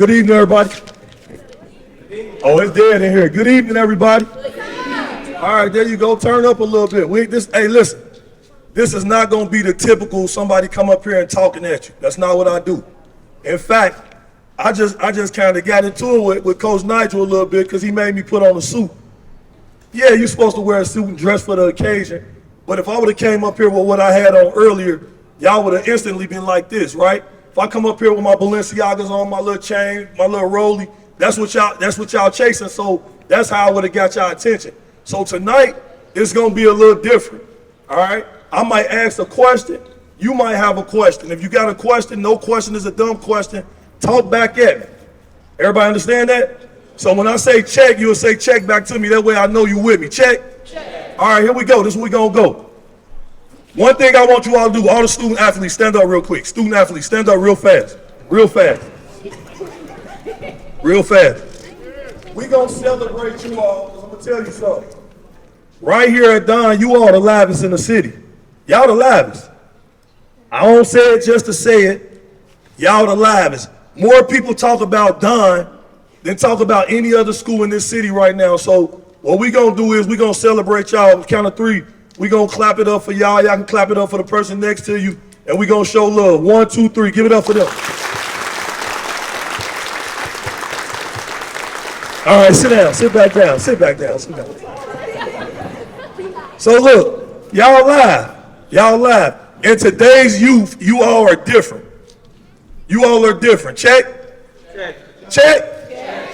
Good evening, everybody. Oh, it's dead in here. Good evening, everybody. All right, there you go. Turn up a little bit. Hey, listen. This is not going to be the typical somebody come up here and talking at you. That's not what I do. In fact, I just kind of got into it with Coach Nigel a little bit because he made me put on a suit. Yeah, you're supposed to wear a suit and dress for the occasion, but if I would have came up here with what I had on earlier, y'all would have instantly been like this, right? If I come up here with my Balenciagas on, my little chain, my little rollie, that's what y'all chasing, so that's how I would have got y'all attention. So tonight, it's going to be a little different, all right? I might ask a question. You might have a question. If you got a question, no question is a dumb question. Talk back at me. Everybody understand that? So when I say check, you'll say check back to me. That way I know you with me. Check? Check. All right, here we go. This is where we going to go. One thing I want you all to do, all the student athletes, stand up real quick. Student athletes, stand up real fast. Real fast. Real fast. We going to celebrate you all because I'm going to tell you something. Right here at Dohn, you all the livest in the city. Y'all the livest. I don't say it just to say it. Y'all the livest. More people talk about Dohn than talk about any other school in this city right now. So what we gonna do is we gonna celebrate y'all. On the count of three, we gonna clap it up for y'all. Y'all can clap it up for the person next to you. And we gonna show love. 1, 2, 3. Give it up for them. All right, sit down. Sit back down. Sit back down. Sit down. So look, y'all live. Y'all live. In today's youth, you all are different. You all are different. Check? Check. Check? Check.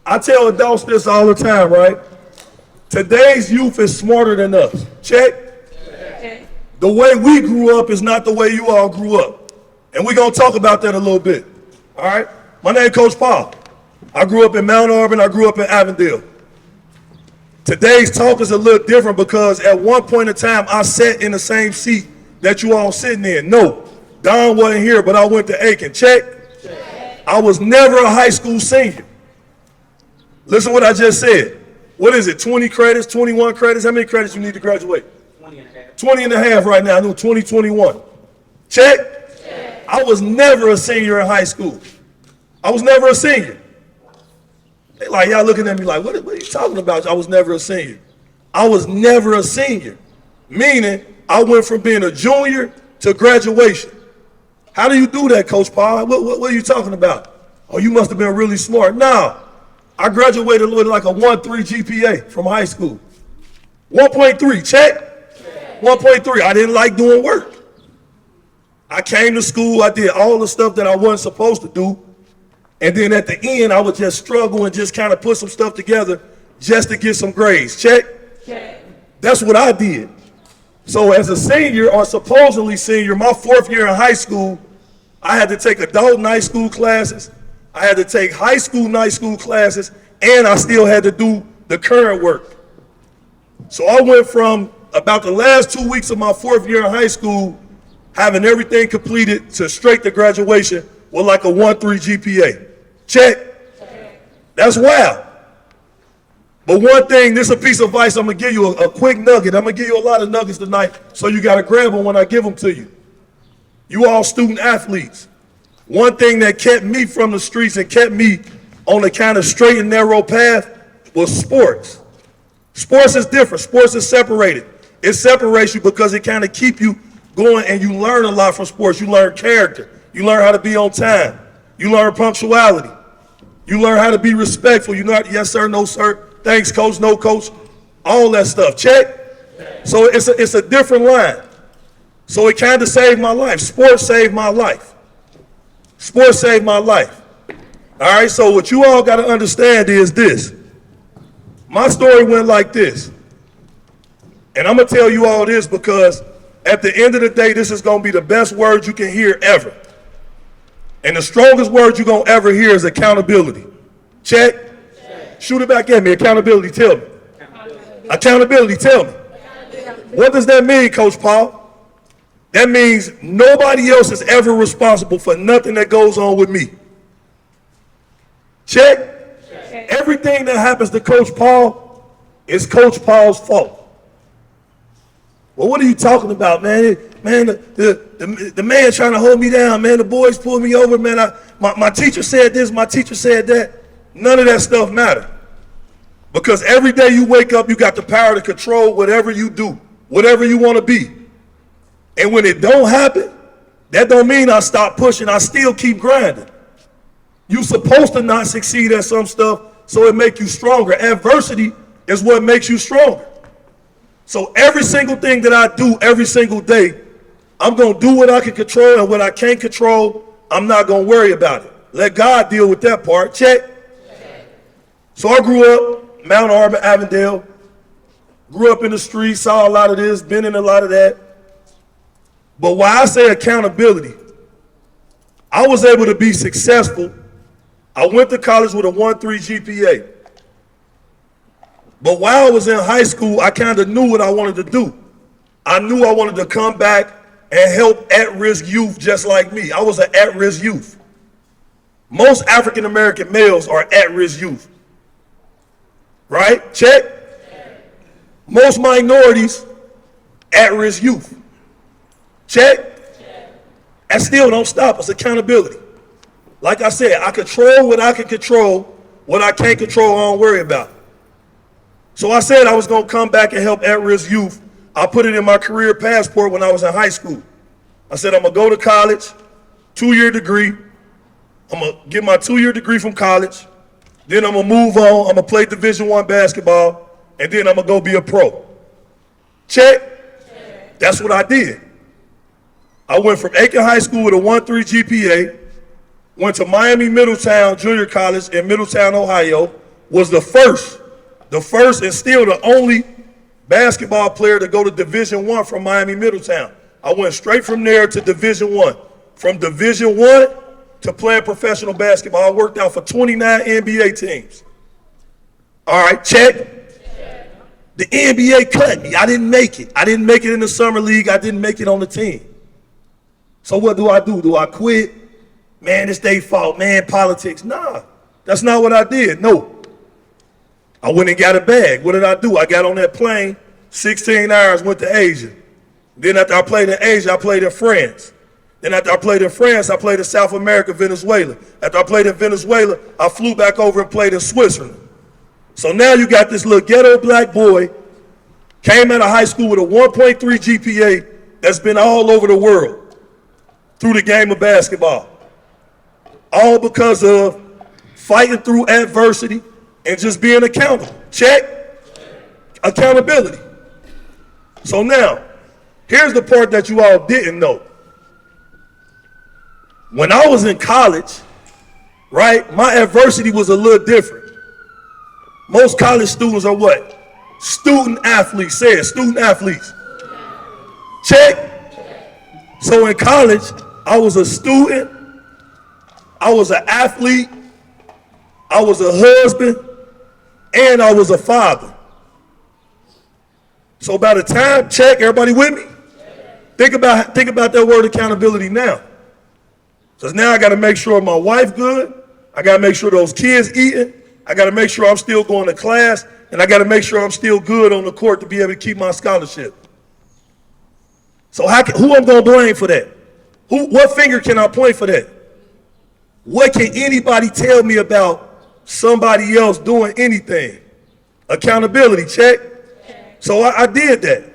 I tell adults this all the time, right? Today's youth is smarter than us. Check? Check. The way we grew up is not the way you all grew up. And we're going to talk about that a little bit. All right? My name is Coach Paul. I grew up in Mount Auburn. I grew up in Avondale. Today's talk is a little different because at one point in time, I sat in the same seat that you all sitting in. No, Dohn wasn't here, but I went to Aiken. Check? Check. I was never a high school senior. Listen what I just said. What is it, 20 credits, 21 credits? How many credits you need to graduate? 20 and a half. 20 and a half right now, I know 2021. Check? Check. I was never a senior in high school. I was never a senior. They like, y'all looking at me like, what are you talking about? I was never a senior. I was never a senior, meaning I went from being a junior to graduation. How do you do that, Coach Paul? What are you talking about? Oh, you must have been really smart. No, I graduated with like a 1.3 GPA from high school. 1.3, check? 1.3, I didn't like doing work. I came to school, I did all the stuff that I wasn't supposed to do. And then at the end, I would just struggle and just kind of put some stuff together just to get some grades. Check? Check. That's what I did. So as a senior, or supposedly senior, my 4th year in high school, I had to take adult night school classes. I had to take high school night school classes, and I still had to do the current work. So I went from about the last 2 weeks of my 4th year in high school, having everything completed to straight to graduation with like a 1.3 GPA. Check? That's wild. But one thing, this is a piece of advice, I'm going to give you a quick nugget. I'm going to give you a lot of nuggets tonight, so you got to grab them when I give them to you. You all student athletes. One thing that kept me from the streets and kept me on a kind of straight and narrow path was sports. Sports is different. Sports is separated. It separates you because it kind of keep you going, and you learn a lot from sports. You learn character. You learn how to be on time. You learn punctuality. You learn how to be respectful. You know, yes, sir, no, sir. Thanks, coach, no, coach. All that stuff. Check? So it's a different line. So it kind of saved my life. Sports saved my life. Sports saved my life. All right, so what you all got to understand is this. My story went like this. And I'm going to tell you all this because at the end of the day, this is going to be the best word you can hear ever. And the strongest word you're going to ever hear is accountability. Check? Check. Shoot it back at me. Accountability, tell me. Accountability, tell me. What does that mean, Coach Paul? That means nobody else is ever responsible for nothing that goes on with me. Check? Check. Everything that happens to Coach Paul is Coach Paul's fault. Well, what are you talking about, man? man, the man trying to hold me down, man, the boys pulled me over, man, my teacher said this, my teacher said that. None of that stuff matter. Because every day you wake up, you got the power to control whatever you do, whatever you want to be. And when it don't happen, that don't mean I stop pushing, I still keep grinding. You're supposed to not succeed at some stuff so it makes you stronger. Adversity is what makes you stronger. So every single thing that I do every single day, I'm going to do what I can control, and what I can't control, I'm not going to worry about it. Let God deal with that part. Check. So I grew up Mount Auburn, Avondale, grew up in the streets, saw a lot of this, been in a lot of that. But why I say accountability, I was able to be successful. I went to college with a 1.3 GPA. But while I was in high school, I kind of knew what I wanted to do. I knew I wanted to come back and help at-risk youth just like me. I was an at-risk youth. Most African-American males are at-risk youth. Right? Check. Most minorities, at-risk youth. Check. And still don't stop us. Accountability. Like I said, I control what I can control. What I can't control, I don't worry about. So I said I was going to come back and help at-risk youth. I put it in my career passport when I was in high school. I said I'm going to go to college, 2-year degree. I'm going to get my 2-year degree from college. Then I'm going to move on. I'm going to play Division I basketball. And then I'm going to go be a pro. Check. That's what I did. I went from Aiken High School with a 1.3 GPA, went to Miami Middletown Junior College in Middletown, Ohio, was the first and still the only basketball player to go to Division I from Miami Middletown. I went straight from there to Division I. From Division I to playing professional basketball, I worked out for 29 NBA teams. All right, check. The NBA cut me. I didn't make it. I didn't make it in the summer league. I didn't make it on the team. So what do? Do I quit? Man, it's their fault. Man, politics. Nah, that's not what I did. No. I went and got a bag. What did I do? I got on that plane, 16 hours, went to Asia. Then after I played in Asia, I played in France. Then after I played in France, I played in South America, Venezuela. After I played in Venezuela, I flew back over and played in Switzerland. So now you got this little ghetto black boy, came out of high school with a 1.3 GPA that's been all over the world through the game of basketball. All because of fighting through adversity and just being accountable. Check. Accountability. So now, here's the part that you all didn't know. When I was in college, right, my adversity was a little different. Most college students are what? Student athletes. Say it, student athletes. Check. So in college, I was a student, I was an athlete, I was a husband, and I was a father. So by the time, check, everybody with me? Think about that word accountability now. So now I got to make sure my wife good, I got to make sure those kids eating, I got to make sure I'm still going to class, and I got to make sure I'm still good on the court to be able to keep my scholarship. So who I'm going to blame for that? What finger can I point for that? What can anybody tell me about somebody else doing anything? Accountability, check. So I did that.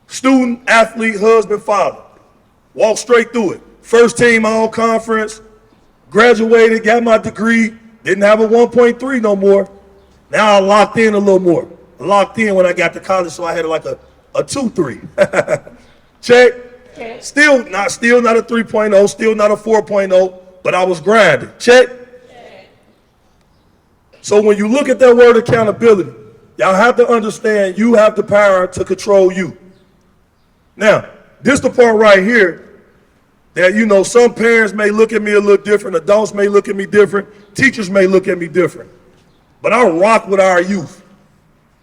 Student, athlete, husband, father. Walked straight through it. First team all conference, graduated, got my degree, didn't have a 1.3 no more. Now I locked in a little more. I locked in when I got to college, so I had like a 2.3. Check. Okay. Still not a 3.0, still not a 4.0, but I was grinding. Check. Okay. So when you look at that word accountability, y'all have to understand you have the power to control you. Now, this the part right here that, you know, some parents may look at me a little different, adults may look at me different, teachers may look at me different. But I rock with our youth.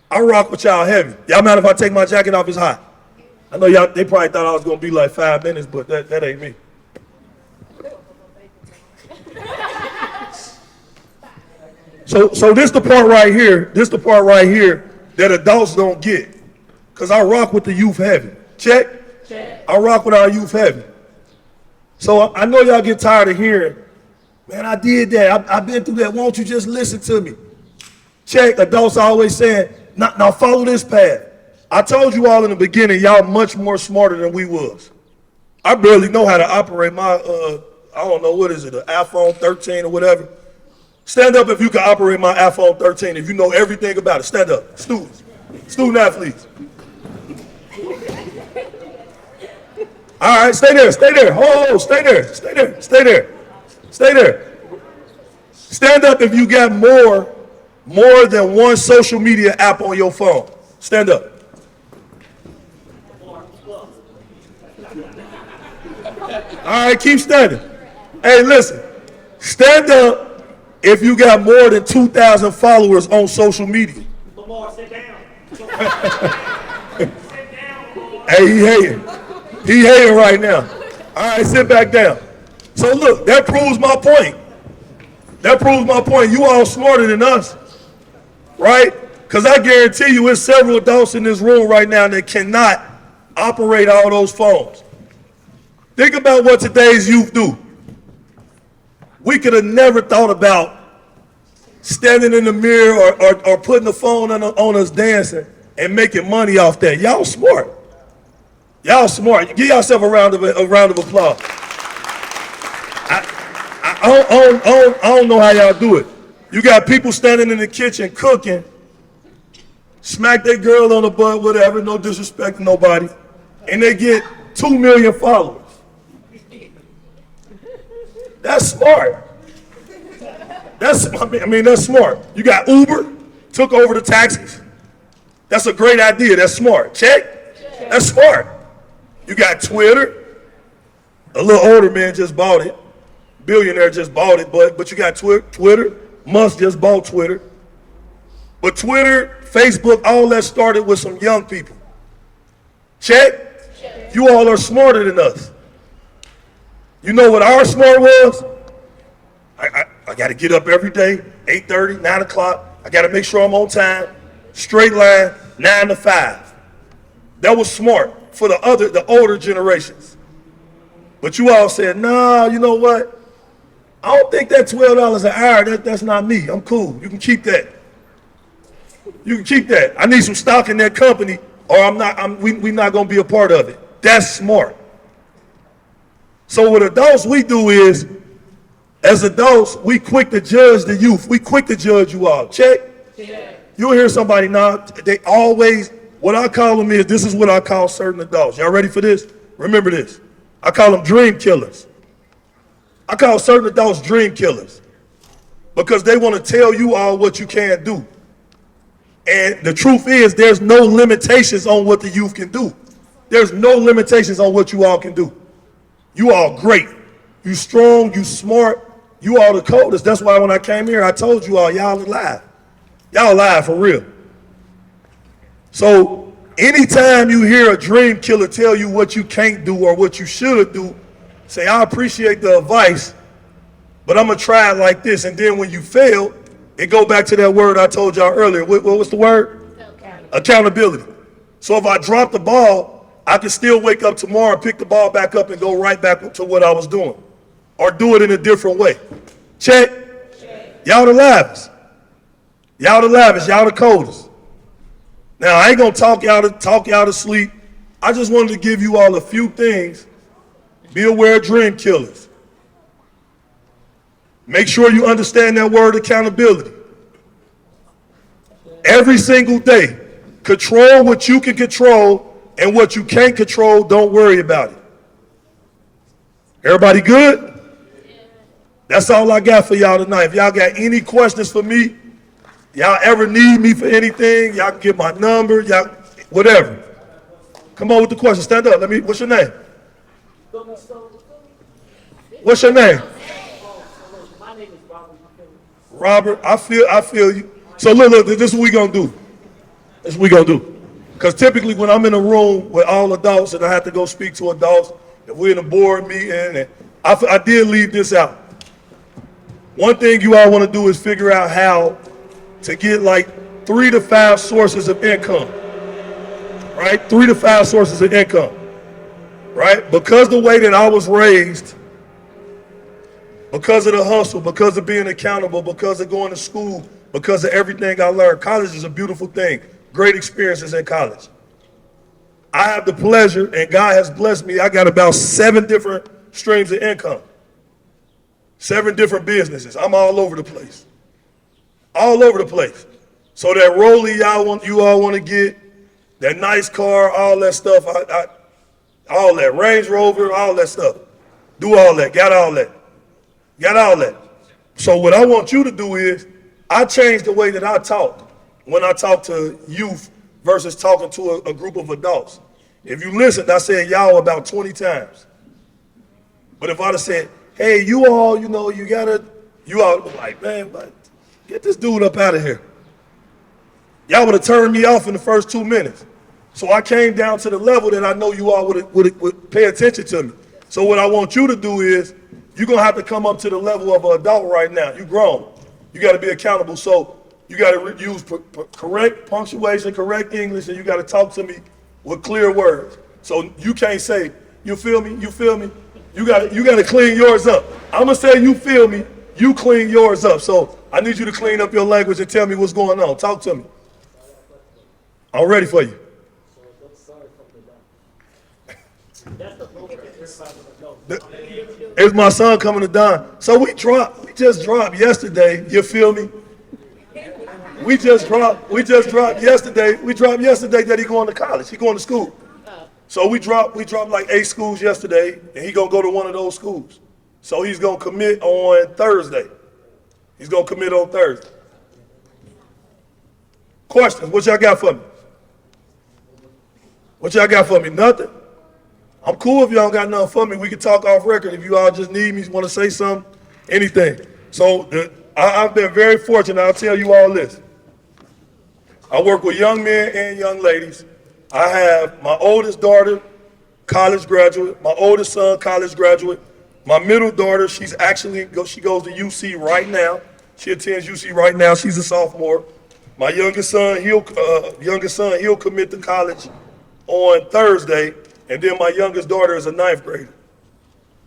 I rock with y'all heavy. Y'all mind if I take my jacket off? It's hot. I know y'all, they probably thought I was gonna be like 5 minutes, but that ain't me. So this the part right here, that adults don't get. Cause I rock with the youth heavy. Check. I rock with our youth heavy. So I know y'all get tired of hearing, man, I did that. I've been through that. Won't you just listen to me? Check. Adults are always saying, now follow this path. I told you all in the beginning, y'all much more smarter than we was. I barely know how to operate my, I don't know, what is it, an iPhone 13 or whatever. Stand up if you can operate my iPhone 13, if you know everything about it. Stand up. Students, student athletes. All right, stay there, stay there. Oh, stay there, stay there, stay there, stay there. Stand up if you got more than one social media app on your phone. Stand up. All right, keep standing. Hey, listen, stand up if you got more than 2,000 followers on social media. Lamar, sit down. Hey, he hating. He hating right now. All right, sit back down. So look, that proves my point. That proves my point. You all smarter than us, right? Because I guarantee you there's several adults in this room right now that cannot operate all those phones. Think about what today's youth do. We could have never thought about standing in the mirror or putting the phone on us dancing and making money off that. Y'all smart. Y'all smart. Give yourself a round of applause. I don't know how y'all do it. You got people standing in the kitchen cooking, smack that girl on the butt, whatever, no disrespect to nobody, and they get 2 million followers. That's smart. That's smart. You got Uber, took over the taxis. That's a great idea. That's smart. Check. That's smart. You got Twitter. A little older man just bought it. Billionaire just bought it, but you got Twitter. Musk just bought Twitter. But Twitter, Facebook, all that started with some young people. Check. You all are smarter than us. You know what our smart was? I got to get up every day, 8:30, 9 o'clock. I got to make sure I'm on time, straight line, 9 to 5. That was smart for the older generations. But you all said, nah, you know what? I don't think that $12 an hour, that's not me. I'm cool. You can keep that. You can keep that. I need some stock in that company or we're not going to be a part of it. That's smart. So what adults we do is, as adults, we quick to judge the youth. We quick to judge you all. Check. You'll hear somebody now, they always, what I call them is, this is what I call certain adults. Y'all ready for this? Remember this. I call them dream killers. I call certain adults dream killers because they want to tell you all what you can't do. And the truth is, there's no limitations on what the youth can do. There's no limitations on what you all can do. You all great. You strong, you smart, you all the coldest. That's why when I came here, I told you all, y'all alive. Y'all alive for real. So anytime you hear a dream killer tell you what you can't do or what you should do, say, I appreciate the advice, but I'm going to try it like this. And then when you fail, it go back to that word I told y'all earlier. What was the word? Accountability. So if I drop the ball, I can still wake up tomorrow and pick the ball back up and go right back to what I was doing. Or do it in a different way. Check. Y'all the livest. Y'all the livest. Y'all the coldest. Now, I ain't going to talk y'all to sleep. I just wanted to give you all a few things. Be aware of dream killers. Make sure you understand that word accountability. Every single day, control what you can control, and what you can't control, don't worry about it. Everybody good? That's all I got for y'all tonight. If y'all got any questions for me, y'all ever need me for anything, y'all can get my number, y'all, whatever. Come on with the question. Stand up. What's your name? What's your name? My name is Robert. Robert, I feel you. So look, this is what we gonna do. This is what we gonna do. Because typically when I'm in a room with all adults and I have to go speak to adults, if we're in a board meeting, and I did leave this out. One thing you all want to do is figure out how to get like 3 to 5 sources of income, right? 3 to 5 sources of income. right? Because the way that I was raised, because of the hustle, because of being accountable, because of going to school, because of everything I learned. College is a beautiful thing. Great experiences in college. I have the pleasure, and God has blessed me. I got about 7 different streams of income. 7 different businesses. I'm all over the place. All over the place. So that Rollie you all want to get, that nice car, all that stuff, all that, Range Rover, all that stuff. Do all that, got all that. Got all that. So what I want you to do is, I changed the way that I talk when I talk to youth versus talking to a group of adults. If you listened, I said y'all about 20 times. But if I'd have said, hey, you all, you all would be like, man, but get this dude up out of here. Y'all would have turned me off in the first 2 minutes. So I came down to the level that I know you all would pay attention to me. So what I want you to do is, you're going to have to come up to the level of an adult right now. You're grown. You got to be accountable. So you got to use correct punctuation, correct English, and you got to talk to me with clear words. So you can't say, you feel me, you feel me. You got to clean yours up. I'm going to say, you feel me, you clean yours up. So I need you to clean up your language and tell me what's going on. Talk to me. I'm ready for you. It's my son coming to Dohn. So we just dropped yesterday, you feel me? We just dropped yesterday that he going to college, he going to school. So we dropped like 8 schools yesterday, and he gonna go to one of those schools. So he's gonna commit on Thursday. Questions, what y'all got for me? Nothing? I'm cool if y'all got nothing for me. We can talk off record if you all just need me, want to say something, anything. So I've been very fortunate. I'll tell you all this. I work with young men and young ladies. I have my oldest daughter, college graduate. My oldest son, college graduate. My middle daughter, she goes to UC right now. She attends UC right now. She's a sophomore. My youngest son, he'll commit to college on Thursday. And then my youngest daughter is a 9th grader.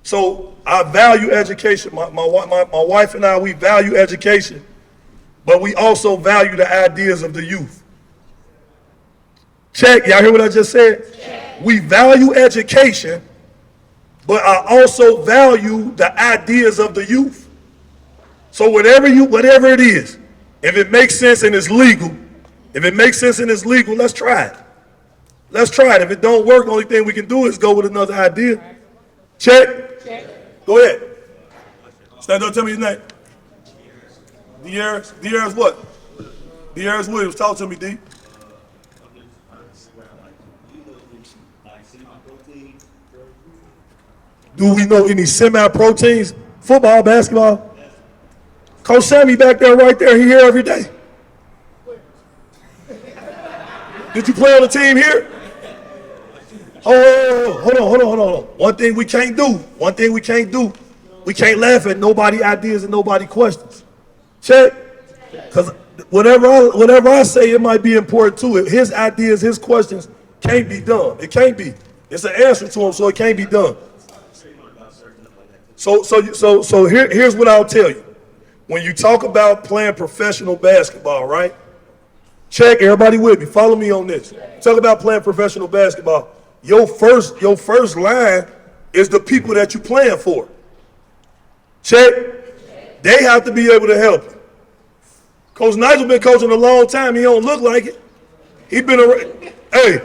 So I value education. My wife and I, we value education, but we also value the ideas of the youth. Check, y'all hear what I just said? Check. We value education, but I also value the ideas of the youth. So whatever it is, if it makes sense and it's legal, let's try it. Let's try it. If it don't work, the only thing we can do is go with another idea. Check. Go ahead. Stand up, tell me his name. De'Aaron what? De'Aaron Williams. Talk to me, D. Do we know any semi-proteins? Football, basketball? Coach Sammy back there, right there, he here every day. Did you play on the team here? Oh, hold on. One thing we can't do, we can't laugh at nobody ideas and nobody questions. Check. Because whatever I say, it might be important too. His ideas, his questions can't be done. It can't be. It's an answer to him, so it can't be done. So here's what I'll tell you. When you talk about playing professional basketball, right? Check, everybody with me. Follow me on this. Talk about playing professional basketball. Your first line is the people that you're playing for. Check. They have to be able to help you. Coach Nigel been coaching a long time. He don't look like it. He been around. Hey,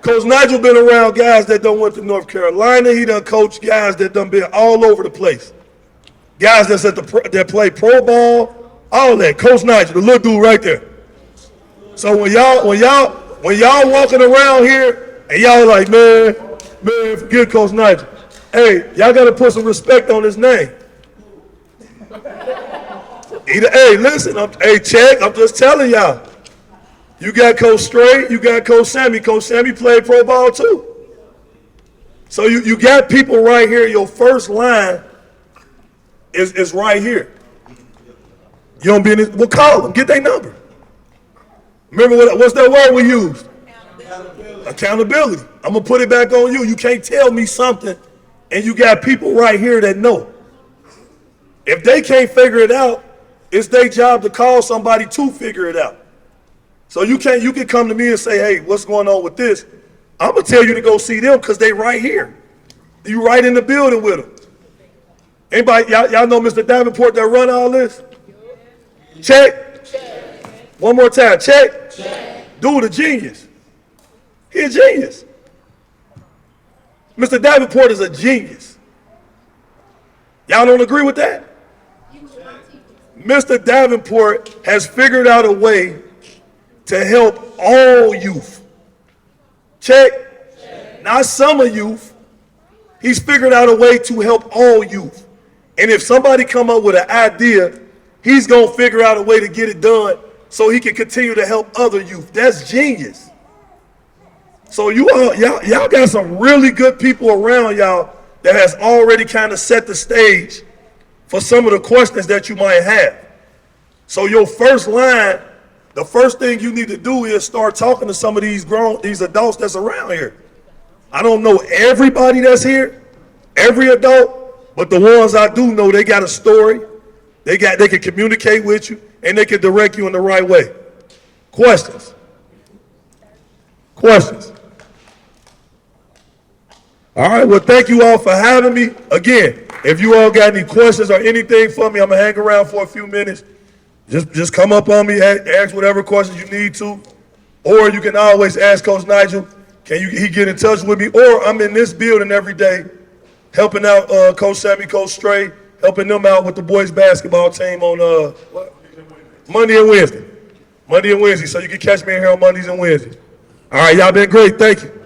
Coach Nigel been around guys that done went to North Carolina. He done coached guys that done been all over the place. Guys that play pro ball, all that. Coach Nigel, the little dude right there. So when y'all walking around here and y'all like, man, forget Coach Nigel. Hey, y'all gotta put some respect on his name. Hey, listen, check, I'm just telling y'all. You got Coach Strait, you got Coach Sammy. Coach Sammy played pro ball too. So you got people right here. Your first line is right here. You don't be in this, well, call them, get their number. Remember what's that word we used? Accountability. I'm gonna put it back on you. You can't tell me something and you got people right here that know. If they can't figure it out, it's their job to call somebody to figure it out. So you can come to me and say, hey, what's going on with this? I'm gonna tell you to go see them because they right here. You right in the building with them. Anybody, y'all know Mr. Davenport that run all this? Check. One more time, check. Dude, a genius. He a genius. Mr. Davenport is a genius. Y'all don't agree with that? Mr. Davenport has figured out a way to help all youth. Check. Not some of youth. He's figured out a way to help all youth. And if somebody come up with an idea, he's going to figure out a way to get it done so he can continue to help other youth. That's genius. So y'all got some really good people around y'all that has already kind of set the stage for some of the questions that you might have. So your first line, the first thing you need to do is start talking to some of these adults that's around here. I don't know everybody that's here, every adult, but the ones I do know, they got a story. They can communicate with you and they can direct you in the right way. Questions? Questions? All right, well, thank you all for having me. Again, if you all got any questions or anything for me, I'm gonna hang around for a few minutes. Just come up on me, ask whatever questions you need to, or you can always ask Coach Nigel, he get in touch with me, or I'm in this building every day helping out Coach Sammy, Coach Stray, helping them out with the boys basketball team on Monday and Wednesday. So you can catch me in here on Mondays and Wednesdays. All right, y'all been great, thank you.